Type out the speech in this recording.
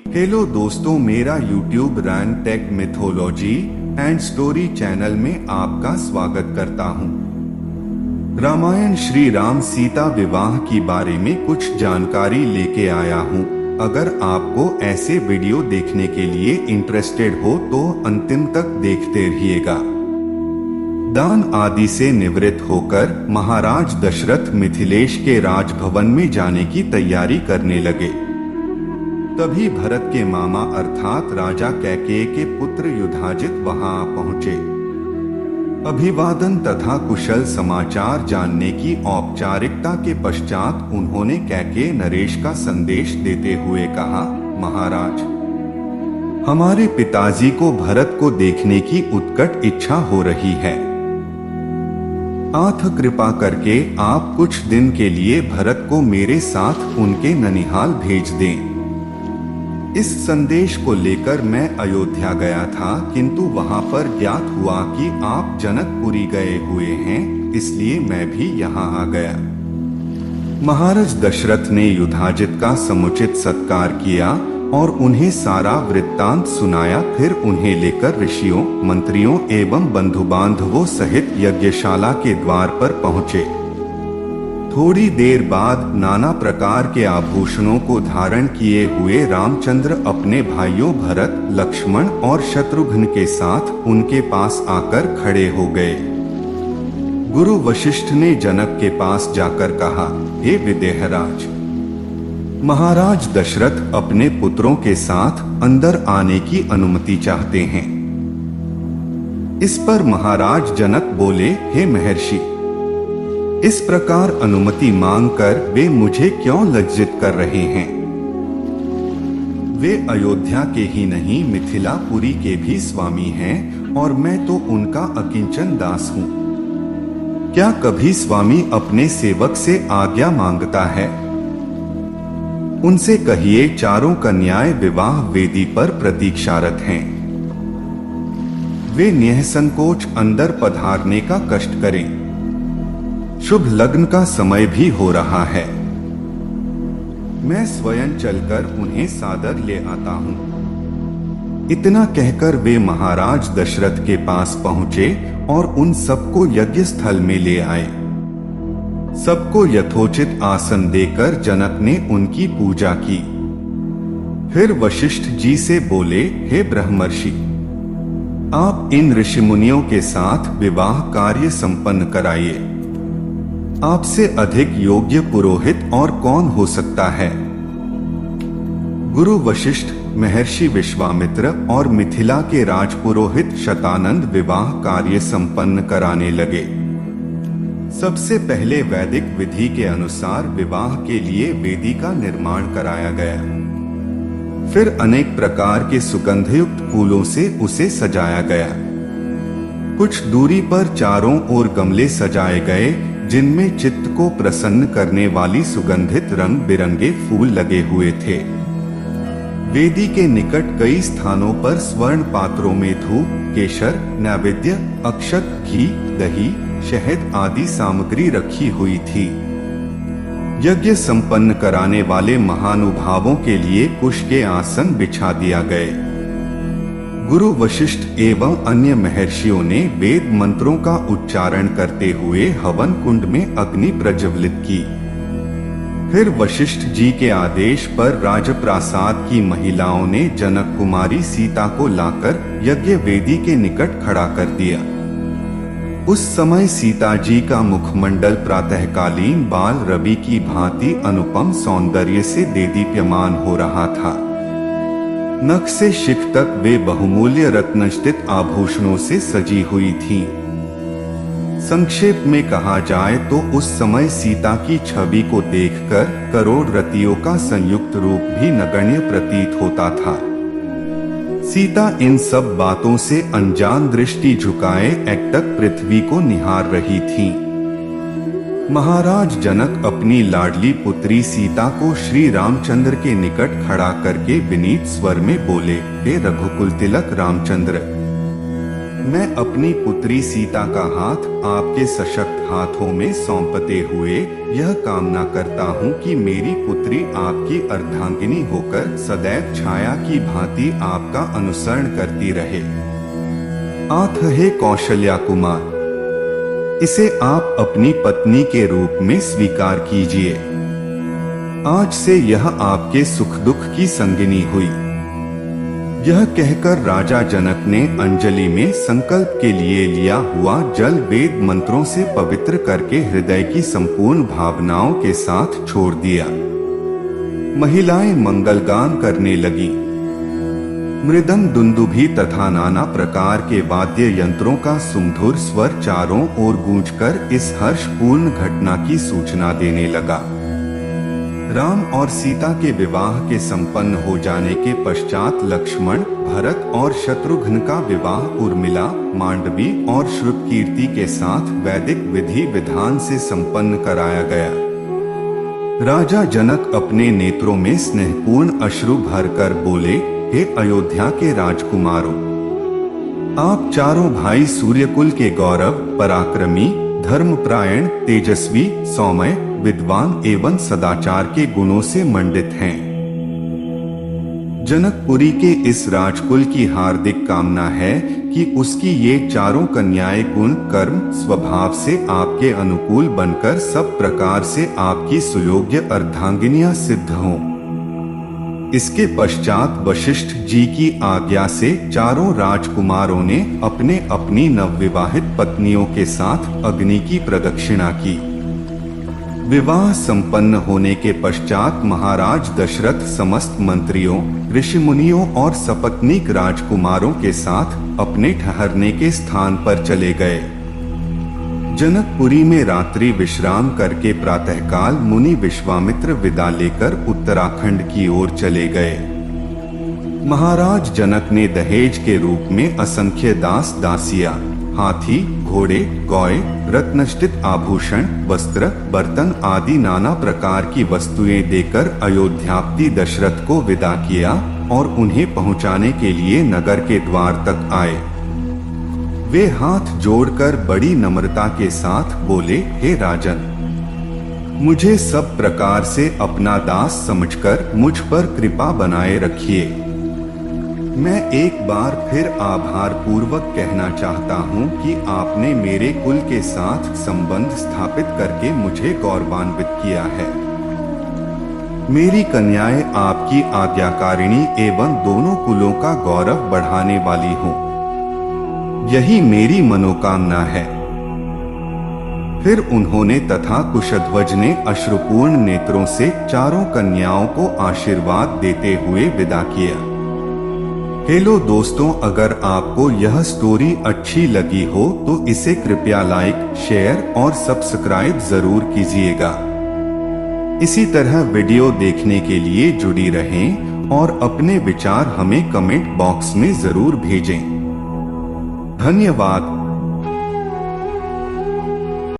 Hello दोस्तों, मेरा YouTube Ran Tech mythology and story channel में आपका स्वागत करता हूं। रामायण श्री राम सीता विवाह की बारे में कुछ जानकारी लेके आया हूं। अगर आपको ऐसे वीडियो देखने के लिए इंटरेस्टेड हो तो अंतिम तक देखते रहिएगा। दान आदि से निवृत्त होकर महाराज दशरथ मिथिलेश के राजभवन में जाने की तैयारी करने लगे। तभी भरत के मामा अर्थात राजा कैकेयी के पुत्र युधाजित वहां पहुंचे। अभिवादन तथा कुशल समाचार जानने की औपचारिकता के पश्चात उन्होंने कैकेयी नरेश का संदेश देते हुए कहा, महाराज, हमारे पिताजी को भरत को देखने की उत्कट इच्छा हो रही है। आथ कृपा करके आप कुछ दिन के लिए भरत को मेरे साथ उनके ननिहाल भेज दें। इस संदेश को लेकर मैं अयोध्या गया था, किंतु वहां पर ज्ञात हुआ कि आप जनकपुरी गए हुए हैं, इसलिए मैं भी यहां आ गया। महाराज दशरथ ने युधाजित का समुचित सत्कार किया और उन्हें सारा वृत्तांत सुनाया। फिर उन्हें लेकर ऋषियों, मंत्रियों एवं बंधु बांधवों सहित यज्ञशाला के द्वार पर पहुंचे। थोड़ी देर बाद नाना प्रकार के आभूषणों को धारण किए हुए रामचंद्र अपने भाइयों भरत, लक्ष्मण और शत्रुघ्न के साथ उनके पास आकर खड़े हो गए। गुरु वशिष्ठ ने जनक के पास जाकर कहा, हे विदेहराज, महाराज दशरथ अपने पुत्रों के साथ अंदर आने की अनुमति चाहते हैं। इस पर महाराज जनक बोले, हे महर्षि, इस प्रकार अनुमति मांगकर वे मुझे क्यों लज्जित कर रहे हैं? वे अयोध्या के ही नहीं मिथिलापुरी के भी स्वामी हैं और मैं तो उनका अकिंचन दास हूँ। क्या कभी स्वामी अपने सेवक से आज्ञा मांगता है? उनसे कहिए चारों कन्याएं विवाह वेदी पर प्रतीक्षारत हैं। वे निःसंकोच अंदर पधारने का कष्ट करें। शुभ लग्न का समय भी हो रहा है। मैं स्वयं चलकर उन्हें सादर ले आता हूँ। इतना कहकर वे महाराज दशरथ के पास पहुंचे और उन सबको यज्ञ स्थल में ले आए। सबको यथोचित आसन देकर जनक ने उनकी पूजा की। फिर वशिष्ठ जी से बोले, हे ब्रह्मर्षि, आप इन ऋषिमुनियों के साथ विवाह कार्य संपन्न कराइए। आपसे अधिक योग्य पुरोहित और कौन हो सकता है? गुरु वशिष्ठ, महर्षि विश्वामित्र और मिथिला के राजपुरोहित शतानंद विवाह कार्य संपन्न कराने लगे। सबसे पहले वैदिक विधि के अनुसार विवाह के लिए वेदी का निर्माण कराया गया। फिर अनेक प्रकार के सुगंधयुक्त फूलों से उसे सजाया गया। कुछ दूरी पर चारों ओर गमले सजाए गए जिनमें चित्त को प्रसन्न करने वाली सुगंधित रंग बिरंगे फूल लगे हुए थे। वेदी के निकट कई स्थानों पर स्वर्ण पात्रों में धूप, केशर, नैवेद्य, अक्षत, घी, दही, शहद आदि सामग्री रखी हुई थी। यज्ञ संपन्न कराने वाले महानुभावों के लिए कुश के आसन बिछा दिया गए। गुरु वशिष्ठ एवं अन्य महर्षियों ने वेद मंत्रों का उच्चारण करते हुए हवन कुंड में अग्नि प्रज्वलित की। फिर वशिष्ठ जी के आदेश पर राजप्रासाद की महिलाओं ने जनक कुमारी सीता को लाकर यज्ञ वेदी के निकट खड़ा कर दिया। उस समय सीता जी का मुखमंडल प्रातःकालीन बाल रवि की भांति अनुपम सौंदर्य से देदीप्यमान हो रहा था। नख से शिख तक वे बहुमूल्य रत्नजटित आभूषणों से सजी हुई थीं। संक्षेप में कहा जाए तो उस समय सीता की छवि को देखकर करोड़ रतियों का संयुक्त रूप भी नगण्य प्रतीत होता था। सीता इन सब बातों से अनजान दृष्टि झुकाए एकटक पृथ्वी को निहार रही थीं। महाराज जनक अपनी लाडली पुत्री सीता को श्री रामचंद्र के निकट खड़ा करके विनीत स्वर में बोले, हे रघुकुल तिलक रामचंद्र, मैं अपनी पुत्री सीता का हाथ आपके सशक्त हाथों में सौंपते हुए यह कामना करता हूँ कि मेरी पुत्री आपकी अर्धांगिनी होकर सदैव छाया की भांति आपका अनुसरण करती रहे। आठ हे कौशल्या कुमार, इसे आप अपनी पत्नी के रूप में स्वीकार कीजिए। आज से यह आपके सुख दुख की संगिनी हुई। यह कहकर राजा जनक ने अंजलि में संकल्प के लिए लिया हुआ जल वेद मंत्रों से पवित्र करके हृदय की संपूर्ण भावनाओं के साथ छोड़ दिया। महिलाएं मंगलगान करने लगी। मृदंग, दुंदुभी तथा नाना प्रकार के वाद्य यंत्रों का सुमधुर स्वर चारों ओर गूंजकर इस हर्षपूर्ण घटना की सूचना देने लगा। राम और सीता के विवाह के संपन्न हो जाने के पश्चात लक्ष्मण, भरत और शत्रुघ्न का विवाह उर्मिला, मांडवी और श्रुतकीर्ति के साथ वैदिक विधि विधान से संपन्न कराया गया। राजा जनक अपने नेत्रों में स्नेहपूर्ण अश्रु भरकर बोले, हे अयोध्या के राजकुमारों, आप चारों भाई सूर्यकुल के गौरव, पराक्रमी, धर्मपरायण, तेजस्वी, सौम्य, विद्वान एवं सदाचार के गुणों से मंडित हैं। जनकपुरी के इस राजकुल की हार्दिक कामना है कि उसकी ये चारों कन्याएं गुण, कर्म, स्वभाव से आपके अनुकूल बनकर सब प्रकार से आपकी सुयोग्य अर्धांगिनियां सिद्ध हों। इसके पश्चात वशिष्ठ जी की आज्ञा से चारों राजकुमारों ने अपने अपनी नवविवाहित पत्नियों के साथ अग्नि की प्रदक्षिणा की। विवाह संपन्न होने के पश्चात महाराज दशरथ समस्त मंत्रियों, ऋषि मुनियों और सपत्नीक राजकुमारों के साथ अपने ठहरने के स्थान पर चले गए। जनकपुरी में रात्रि विश्राम करके प्रातःकाल मुनि विश्वामित्र विदा लेकर उत्तराखंड की ओर चले गए। महाराज जनक ने दहेज के रूप में असंख्य दास दासियां, हाथी, घोड़े, गौए, रत्नष्टित आभूषण, वस्त्र, बर्तन आदि नाना प्रकार की वस्तुएं देकर अयोध्यापति दशरथ को विदा किया और उन्हें पहुंचाने के लिए नगर के द्वार तक आए। वे हाथ जोड़कर बड़ी नम्रता के साथ बोले, हे राजन, मुझे सब प्रकार से अपना दास समझकर मुझ पर कृपा बनाए रखिए। मैं एक बार फिर आभार पूर्वक कहना चाहता हूँ कि आपने मेरे कुल के साथ संबंध स्थापित करके मुझे गौरवान्वित किया है। मेरी कन्याएं आपकी आज्ञाकारिणी एवं दोनों कुलों का गौरव बढ़ाने वाली हों, यही मेरी मनोकामना है। फिर उन्होंने तथा कुशध्वज ने अश्रुपूर्ण नेत्रों से चारों कन्याओं को आशीर्वाद देते हुए विदा किया। हेलो दोस्तों, अगर आपको यह स्टोरी अच्छी लगी हो तो इसे कृपया लाइक, शेयर और सब्सक्राइब जरूर कीजिएगा। इसी तरह वीडियो देखने के लिए जुड़ी रहें और अपने विचार हमें कमेंट बॉक्स में जरूर भेजें। धन्यवाद।